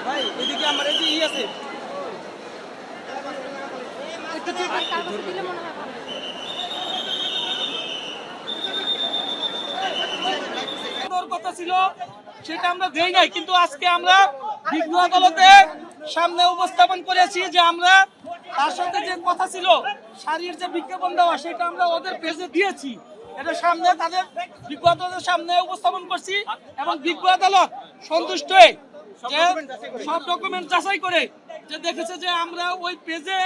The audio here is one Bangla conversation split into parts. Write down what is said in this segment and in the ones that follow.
ভাই এদিকে আমার এই যে আছে কথা ছিল সেটা আমরা দেই নাই, কিন্তু আজকে আমরা বিজ্ঞ আদালতে সামনে উপস্থাপন করেছি যে আমরা তার সাথে যে কথা ছিল শাড়ির যে বিজ্ঞাপন দেওয়া সেটা আমরা ওদের পেজে দিয়েছি। এটা সামনে তাদের বিজ্ঞ আদালতের সামনে উপস্থাপন করছি এবং বিজ্ঞ আদালত সন্তুষ্ট হয়ে সব ডকুমেন্ট যাচাই করে যে দেখেছে যে আমরা ওই পেজে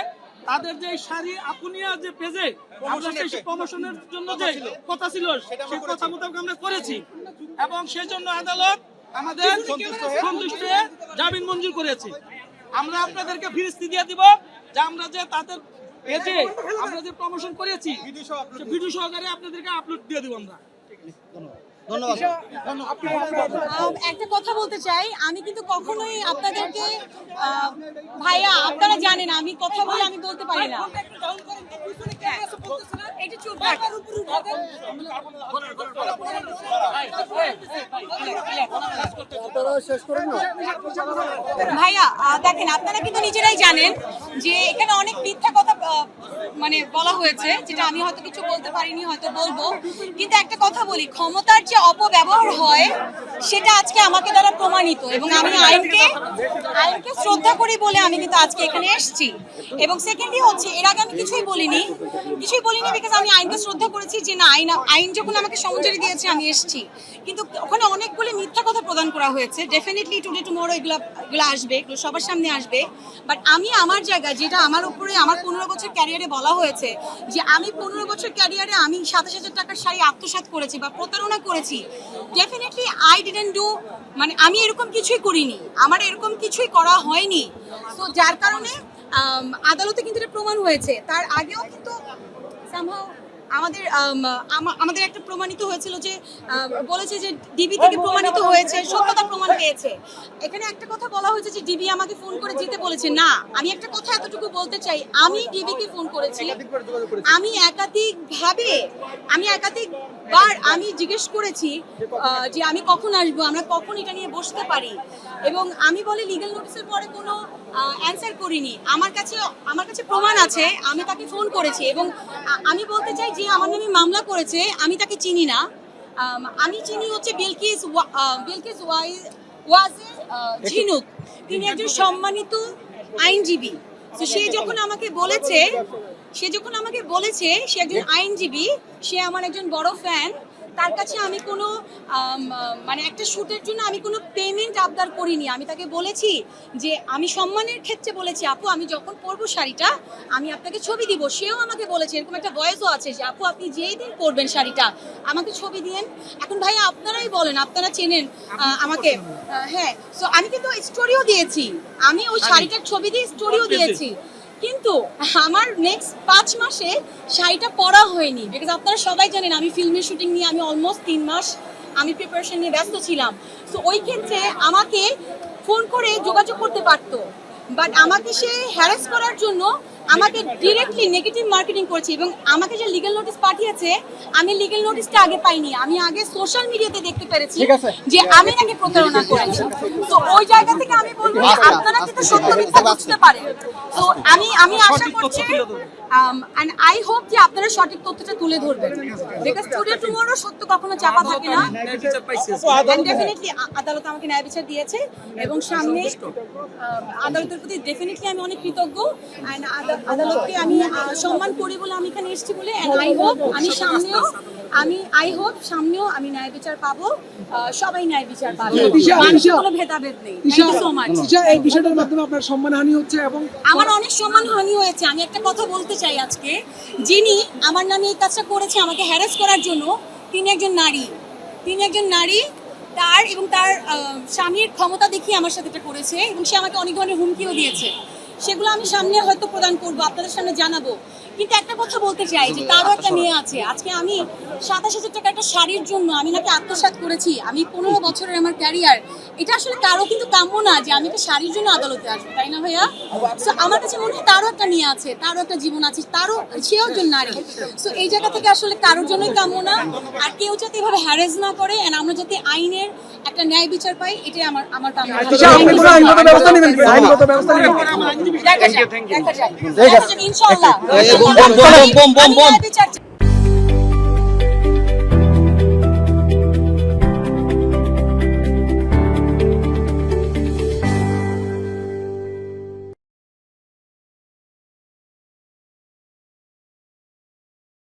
তাদের যে শাড়ি আপুনিয়া যে পেজে আমরা সেই প্রমোশনের জন্য যে কথা ছিল সেই কথা মোতাবেক আমরা করেছি এবং সেই জন্য আদালত আমাদের সন্তুষ্ট হয়ে জামিন মঞ্জুর করেছে। আমরা আপনাদেরকে ফিরিস্তি দিয়ে দিব যে আমরা যে তাদের পেজে আমরা যে প্রমোশন করেছি ভিডিও সহকারে আপনাদেরকে আপলোড দিয়ে দিব আমরা। একটা কথা বলতে চাই, আমি কিন্তু কখনোই আপনাদেরকে ভাইয়া আপনারা জানেন আমি কথা বলে আমি বলতে পারি না। ভাইয়া দেখেন, আপনারা কিন্তু নিজেরাই জানেন যে এখানে অনেক মিথ্যা কথা মানে বলা হয়েছে, যেটা আমি হয়তো কিছু বলতে পারিনি, হয়তো বলবো। কিন্তু একটা কথা বলি, ক্ষমতার যে অপব্যবহার হয় সেটা আজকে আমাকে দ্বারা প্রমাণিত এবং আমি আইনকে শ্রদ্ধা করি বলে আমি কিন্তু আজকে এখানে এসেছি। এবং সেকেন্ডলি হচ্ছে, এর আগে আমি কিছুই বলিনি বিকজ আমি আইনকে শ্রদ্ধা করেছি যে না, আইন যখন আমাকে সমঞ্জুরি দিয়েছে আমি এসেছি। কিন্তু ওখানে অনেকগুলি মিথ্যা কথা প্রদান করা হয়েছে। ডেফিনেটলি টুডে টুমরো এগুলো আসবে, এগুলো সবার সামনে আসবে। বাট আমি আমার জায়গায়, যেটা আমার উপরে আমার 15 বছর ক্যারিয়ারে বলা হয়েছে যে আমি 15 বছর ক্যারিয়ারে আমি 27,000 টাকার শাড়ি আত্মসাৎ করেছি বা প্রতারণা করেছি, ডেফিনেটলি আই ডিডন্ট ডু, মানে আমি এরকম কিছুই করিনি, আমার এরকম কিছুই করা হয়নি। তো যার কারণে আদালতে কিন্তু এটা প্রমাণ হয়েছে। তার আগেও কিন্তু somehow আমাদের একটা প্রমাণিত হয়েছিল যে বলেছে যে ডিবি থেকে প্রমাণিত হয়েছে, সত্যতা প্রমাণ পেয়েছে। এখানে একটা কথা বলা হয়েছে যে ডিবি আমাকে ফোন করে যেতে বলেছে। না, আমি একটা কথা এতটুকু বলতে চাই, আমি ডিবিকে ফোন করেছি, আমি একাধিকবার আমি জিজ্ঞেস করেছি যে আমি কখন আসবো, আমরা কখন এটা নিয়ে বসতে পারি। এবং আমি বলে লিগ্যাল নোটিসের পরে কোনো অ্যান্সার করিনি। আমার কাছে প্রমাণ আছে, আমি তাকে ফোন করেছি এবং আমি বলতে চাই যে আমার নামে মামলা করেছে আমি তাকে চিনি না। আমি চিনি হচ্ছে বিলকিস ওয়াজে ঝিনুক, তিনি একজন সম্মানিত আইনজীবী। তো সে যখন আমাকে বলেছে সে একজন আইনজীবী, সে আমার একজন বড় ফ্যান, তার কাছে আমি কোনো মানে একটা শুটের জন্য আমি কোনো পেমেন্ট আবদার করিনি। আমি তাকে বলেছি যে আমি সম্মানের ক্ষেত্রে বলেছি, আপু আমি যখন পরবো শাড়িটা আমি আপনাকে ছবি দিব। সেও আমাকে বলেছে, এরকম একটা ভয়েসও আছে যে আপু আপনি যেই দিন পরবেন শাড়িটা আমাকে ছবি দিয়েন। এখন ভাইয়া আপনারাই বলেন, আপনারা চেনেন আমাকে। হ্যাঁ, সো আমি কিন্তু স্টোরিও দিয়েছি, আমি ওই শাড়িটার ছবি দিয়ে স্টোরিও দিয়েছি। কিন্তু আমার নেক্সট 5 মাসে শাড়িটা পরা হয়নি, বিকজ আপনারা সবাই জানেন আমি ফিল্মের শুটিং নিয়ে আমি অলমোস্ট 3 মাস আমি প্রিপারেশন নিয়ে ব্যস্ত ছিলাম। সো ওই ক্ষেত্রে আমাকে ফোন করে যোগাযোগ করতে পারতো, বাট আমাকে সে হ্যারাস করার জন্য আমাকে ডিরেক্টলি নেগেটিভ মার্কেটিং করেছে। এবং আমাকে যে লিগ্যাল নোটিস পাঠিয়েছে, আমি লিগ্যাল নোটিসটা আগে পাইনি, আমি আগে সোশ্যাল মিডিয়াতে দেখতে পেরেছি যে আমি নাকি প্রতারণা করেছি। তো ওই জায়গা থেকে আমি বলবো আপনারা কিন্তু সত্য মিথ্যা বুঝতে পারেন। তো আমি আশা করছি and I hope যে আপনারা সঠিক তথ্যটা তুলে ধরবেন, বিকজ টুডে টুমরো সত্য কখনো চাপা থাকে না। and definitely আদালত আমাকে ন্যায় বিচার দিয়েছে এবং সামনে আদালতের প্রতি ডেফিনেটলি আমি অনেক কৃতজ্ঞ। and আদালতকে আমি সম্মান করি বলে আমি এখানে এসেছি বলে, and I hope সামনেও আমি ন্যায় বিচার পাবো, সবাই ন্যায় বিচার পাবে, কোনো ভেদাভেদ নেই। Thank you so much. এই বিষয়টার মাধ্যমে আপনার সম্মানহানি হচ্ছে এবং আমার অনেক সম্মানহানি হয়েছে। আমি একটা কথা বলতে চাই, আজকে যিনি আমার নামে এই কাজটা করেছে আমাকে হ্যারাস করার জন্য, তিনি একজন নারী, তার এবং তার স্বামীর ক্ষমতা দেখিয়ে আমার সাথে এটা করেছে এবং সে আমাকে অনেক ধরনের হুমকিও দিয়েছে। সেগুলো আমি সামনে হয়তো প্রদান করবো, আপনাদের সামনে জানাবো। কিন্তু একটা কথা বলতে চাই যে তারও একটা মেয়ে আছে। আজকে আমি 27,000 টাকা একটা শাড়ির জন্য আমি নাকি আত্মসাৎ করেছি, আমি 15 বছরের আমার ক্যারিয়ার, এটা আসলে কারো কিন্তু কাম্য না যে আমি একটা শাড়ির জন্য আদালতে আসবো, তাই না ভাইয়া? সো আমার কাছে মনে হয় তারও একটা নিয়ে আছে, তারও একটা জীবন আছে, তারও সেও একজন নারী। সো এই জায়গা থেকে আসলে কারোর জন্যই কাম্য না, আর কেউ যাতে এভাবে হ্যারেস না করে, এন্ড আমরা যাতে আইনের একটা ন্যায় বিচার পাই, এটাই আমার কাম্য। আচ্ছা, আপনি কোনো আইনগত ব্যবস্থা নেবেন কি? আইনগত ব্যবস্থা নেবেন কি? দেখা যাক, ইনশাআল্লাহ। Bomb bomb bomb bomb bomb আমি ন্যায় বিচার চাই।